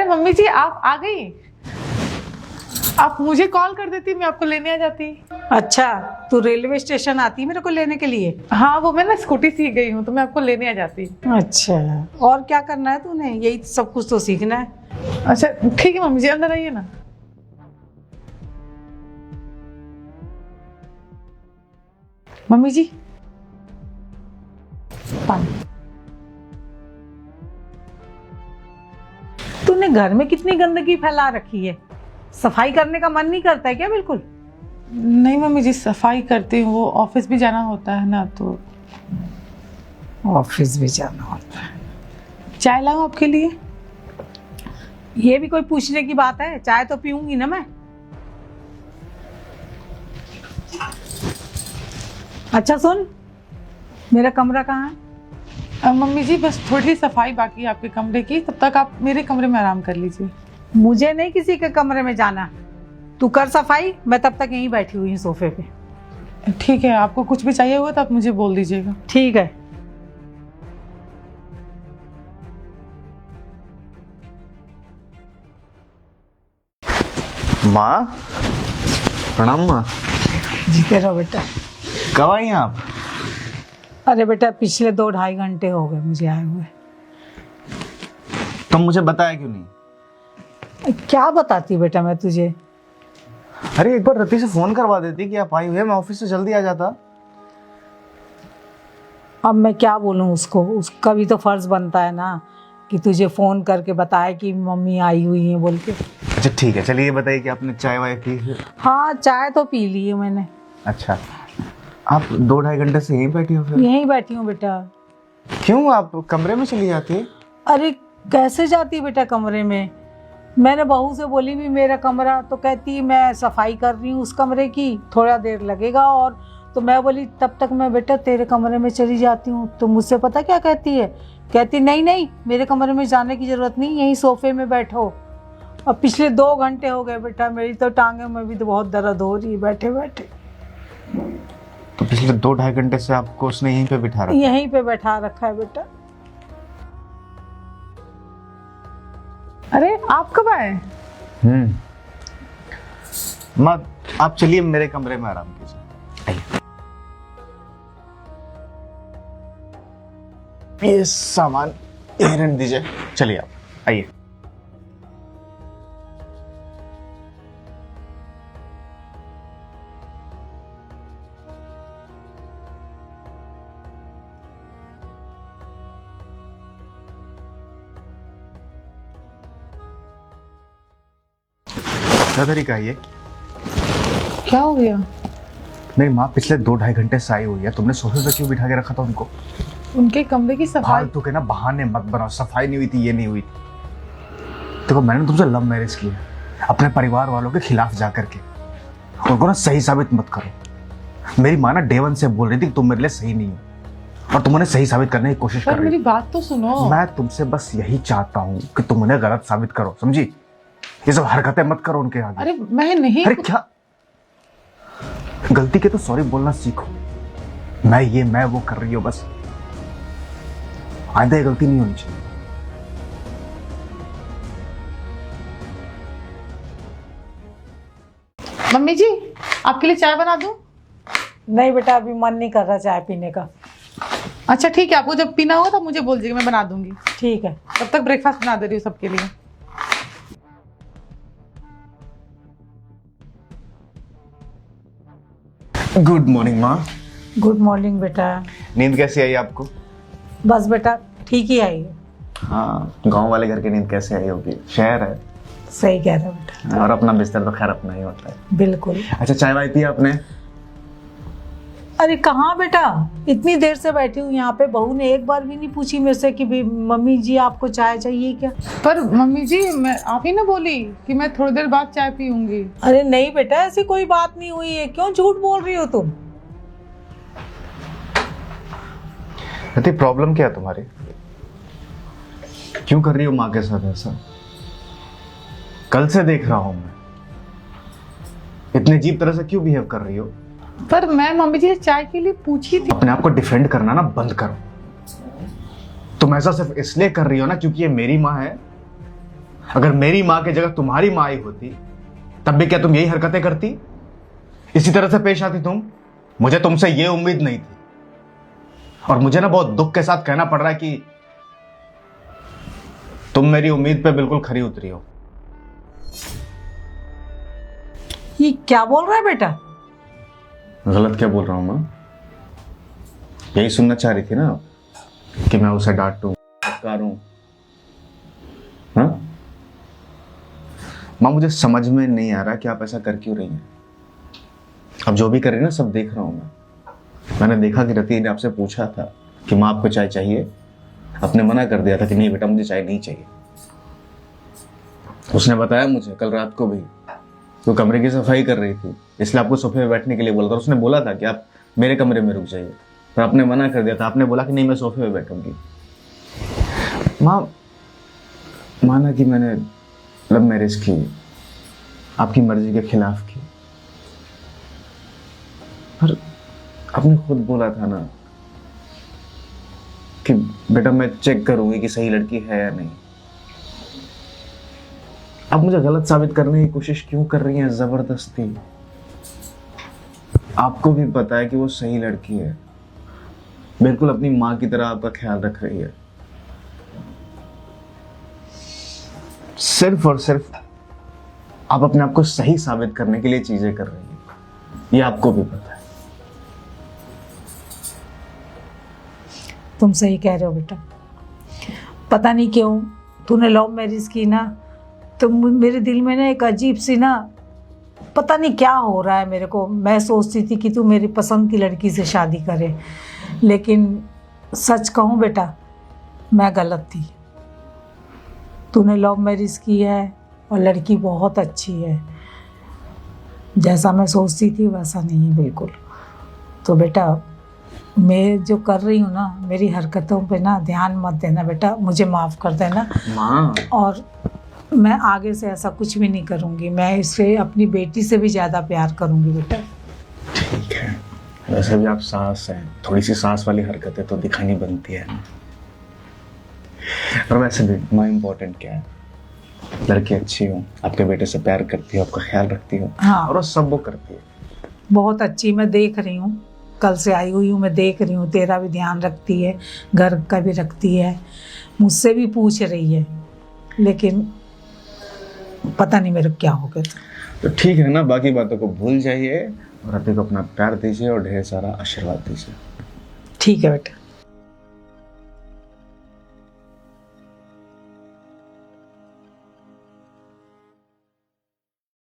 Mummy जी आप आ गई। आप मुझे कॉल कर देती, मैं आपको लेने आ जाती। अच्छा, तू रेलवे स्टेशन आती मेरे को लेने के लिए? हाँ, वो मैं ना स्कूटी सीख गई हूँ तो मैं आपको लेने आ जाती। अच्छा, और क्या करना है तूने? यही सब कुछ तो सीखना है। अच्छा ठीक है मम्मी जी, अंदर आइए ना। मम्मी जी पानी। तूने घर में कितनी गंदगी फैला रखी है, सफाई करने का मन नहीं करता है क्या बिल्कुल? नहीं मम्मी जी, सफाई करती हूँ, वो ऑफिस भी जाना होता है ना, तो ऑफिस भी जाना होता है। चाय लाऊं आपके लिए? ये भी कोई पूछने की बात है? चाय तो पीऊंगी ना मैं। अच्छा सुन, मेरा कमरा कहाँ है? मम्मी जी बस थोड़ी सफाई बाकी है आपके कमरे की, तब तक आप मेरे कमरे में आराम कर लीजिए। मुझे नहीं किसी के कमरे में जाना, तू कर सफाई, मैं तब तक यहीं बैठी हुई हूँ सोफे पे। ठीक है, आपको कुछ भी चाहिए होगा तो आप मुझे बोल दीजिएगा। ठीक है। माँ, प्रणाम माँ। जीते रहो बेटा। कब आई हैं आप? अरे बेटा, पिछले 2-2.5 घंटे हो गए मुझे आए हुए। तुम मुझे बताया क्यों नहीं? क्या बताती बेटा मैं तुझे? अरे एक बार रति से फोन करवा देती कि आप आई हुई है, मैं ऑफिस से जल्दी आ जाता। अब मैं क्या बोलूं उसको, उसका भी तो फर्ज बनता है ना कि तुझे फोन करके बताए कि मम्मी आई हुई है बोल के। अच्छा ठीक है, चलिए ये बताइए कि आपने चाय वाय पी? हाँ, चाय तो पी ली है मैंने। अच्छा, आप 2-2.5 घंटे से यहीं बैठी हो फिर? यहीं बैठी हूँ बेटा। क्यों, आप कमरे में चली जाती? अरे कैसे जाती बेटा कमरे में? मैंने बहू से बोली भी मेरा कमरा, तो कहती मैं सफाई कर रही हूँ उस कमरे की, थोड़ा देर लगेगा। और तो मैं बोली तब तक मैं बेटा तेरे कमरे में चली जाती हूँ। तो मुझसे पता क्या कहती है? कहती नहीं नहीं, मेरे कमरे में जाने की जरूरत नहीं, यहीं सोफे में बैठो। अब पिछले 2 घंटे हो गए बेटा, मेरी तो टांगे में भी तो बहुत दर्द हो रही है बैठे बैठे। तो पिछले 2-2.5 घंटे से आपको उसने यहीं पे बिठा रखा? यहीं पे बैठा रखा है बेटा। अरे आप कब आए? माँ आप चलिए मेरे कमरे में आराम कीजिए। ये सामान यहीं रख दीजिए, चलिए आप आइए। क्या तरीका है ये? क्या हो गया? नहीं माँ, पिछले 2-2.5 घंटे से आई हुई है, तुमने सोफे पे क्यों बिठा के रखा था उनको? उनके कमरे की सफाई। फालतू के ना बहाने मत बनाओ, सफाई नहीं हुई थी, ये नहीं हुई थी। देखो मैंने तुमसे लव मैरिज की है, अपने परिवार वालों के खिलाफ जा करके। उनको ना सही साबित मत करो। मेरी माँ ना डे 1 से बोल रही थी कि तुम मेरे लिए सही नहीं हो, और तुम उन्हें सही साबित करने की कोशिश कर रही हो। मेरी बात तो सुनो। मैं तुमसे बस यही चाहता हूँ कि तुम उन्हें गलत साबित करो, समझी? ये सब हरकतें मत करो उनके आगे। अरे मैं नहीं। अरे क्या गलती के तो सॉरी बोलना सीखो। मैं वो कर रही हो बस, आइंदा ये गलती नहीं होनी चाहिए। मम्मी जी आपके लिए चाय बना दूं? नहीं बेटा, अभी मन नहीं कर रहा चाय पीने का। अच्छा ठीक है, आपको जब पीना होगा तब मुझे बोल दीजिएगा, मैं बना दूंगी। ठीक है। तब तक ब्रेकफास्ट बना दे रही हूँ सबके लिए। गुड मॉर्निंग माँ। गुड मॉर्निंग बेटा। नींद कैसी आई आपको? बस बेटा ठीक ही आई है। हाँ, गांव वाले घर की नींद कैसे आई होगी, शहर है। सही कह रहे हो बेटा। और अपना बिस्तर तो खैर अपना ही होता है। बिल्कुल। अच्छा चाय वाय पी आपने? अरे कहाँ बेटा, इतनी देर से बैठी हूँ यहाँ पे, बहू ने एक बार भी नहीं पूछी मेरे से कि मम्मी जी आपको चाय चाहिए क्या? पर मम्मी जी मैं आप ही ना बोली कि मैं थोड़ी देर बाद चाय पीऊंगी। अरे नहीं बेटा, ऐसी कोई बात नहीं हुई है, क्यों झूठ बोल रही हो तुम? रति प्रॉब्लम क्या है तुम्हारी? क्यों कर रही हो माँ के साथ ऐसा? कल से देख रहा हूं मैं, इतने अजीब तरह से क्यों बिहेव कर रही हो? पर मैं मम्मी जी से चाय के लिए पूछी थी। अपने आप को डिफेंड करना ना बंद करो। तुम ऐसा सिर्फ इसलिए कर रही हो ना क्योंकि ये मेरी माँ है। अगर मेरी माँ की जगह तुम्हारी माँ ही होती तब भी क्या तुम यही हरकतें करती, इसी तरह से पेश आती तुम? मुझे तुमसे ये उम्मीद नहीं थी, और मुझे ना बहुत दुख के साथ कहना पड़ रहा है कि तुम मेरी उम्मीद पे बिल्कुल खरी उतरी हो। ये क्या बोल रहा है बेटा? गलत क्या बोल रहा हूं माँ? यही सुनना चाह रही थी ना कि मैं उसे डांटूं, फटकारूं? हाँ माँ, मुझे समझ में नहीं आ रहा कि आप ऐसा कर क्यों रही हैं। अब जो भी कर रही है ना, सब देख रहा हूं मैंने देखा कि रति ने आपसे पूछा था कि माँ आपको चाय चाहिए, आपने मना कर दिया था कि नहीं बेटा मुझे चाय नहीं चाहिए। उसने बताया मुझे कल रात को भी तो कमरे की सफाई कर रही थी, इसलिए आपको सोफे पे बैठने के लिए बोला था। उसने बोला था कि आप मेरे कमरे में रुक जाइए, पर आपने मना कर दिया था। आपने बोला कि नहीं मैं सोफे पे बैठूंगी। माँ, माना कि मैंने लव मैरिज की, आपकी मर्जी के खिलाफ की, पर आपने खुद बोला था ना कि बेटा मैं चेक करूंगी कि सही लड़की है या नहीं। आप मुझे गलत साबित करने की कोशिश क्यों कर रही हैं जबरदस्ती? आपको भी पता है कि वो सही लड़की है, बिल्कुल अपनी माँ की तरह आपका ख्याल रख रही है। सिर्फ और सिर्फ आप अपने आप को सही साबित करने के लिए चीजें कर रही हैं, ये आपको भी पता है। तुम सही कह रहे हो बेटा। पता नहीं क्यों तूने लव मैरिज की ना, तो मेरे दिल में ना एक अजीब सी ना, पता नहीं क्या हो रहा है मेरे को। मैं सोचती थी कि तू मेरी पसंद की लड़की से शादी करे, लेकिन सच कहूँ बेटा, मैं गलत थी। तूने लव मैरिज की है और लड़की बहुत अच्छी है, जैसा मैं सोचती थी वैसा नहीं है बिल्कुल। तो बेटा मैं जो कर रही हूँ ना, मेरी हरकतों पे ना ध्यान मत देना बेटा, मुझे माफ़ कर देना माँ। और मैं आगे से ऐसा कुछ भी नहीं करूँगी। मैं इसे अपनी बेटी से भी ज़्यादा प्यार करूँगी बेटा। ठीक है, वैसे भी आप सास हैं, थोड़ी सी सास वाली हरकतें तो दिखानी बनती है ना। और वैसे भी माँ इम्पोर्टेंट क्या है, लड़की अच्छी हो, आपके बेटे से प्यार करती हो, आपका ख्याल रखती हो। हाँ, और वो सब वो करती है। बहुत अच्छी, मैं देख रही हूँ, कल से आई हुई हूँ, मैं देख रही हूँ, तेरा भी ध्यान रखती है, घर का भी रखती है, मुझसे भी पूछ रही है, लेकिन पता नहीं मेरे को क्या हो गया था। तो ठीक है ना, बाकी बातों को भूल जाइए और रति को अपना प्यार दीजिए और ढेर सारा आशीर्वाद दीजिए। ठीक है बेटा।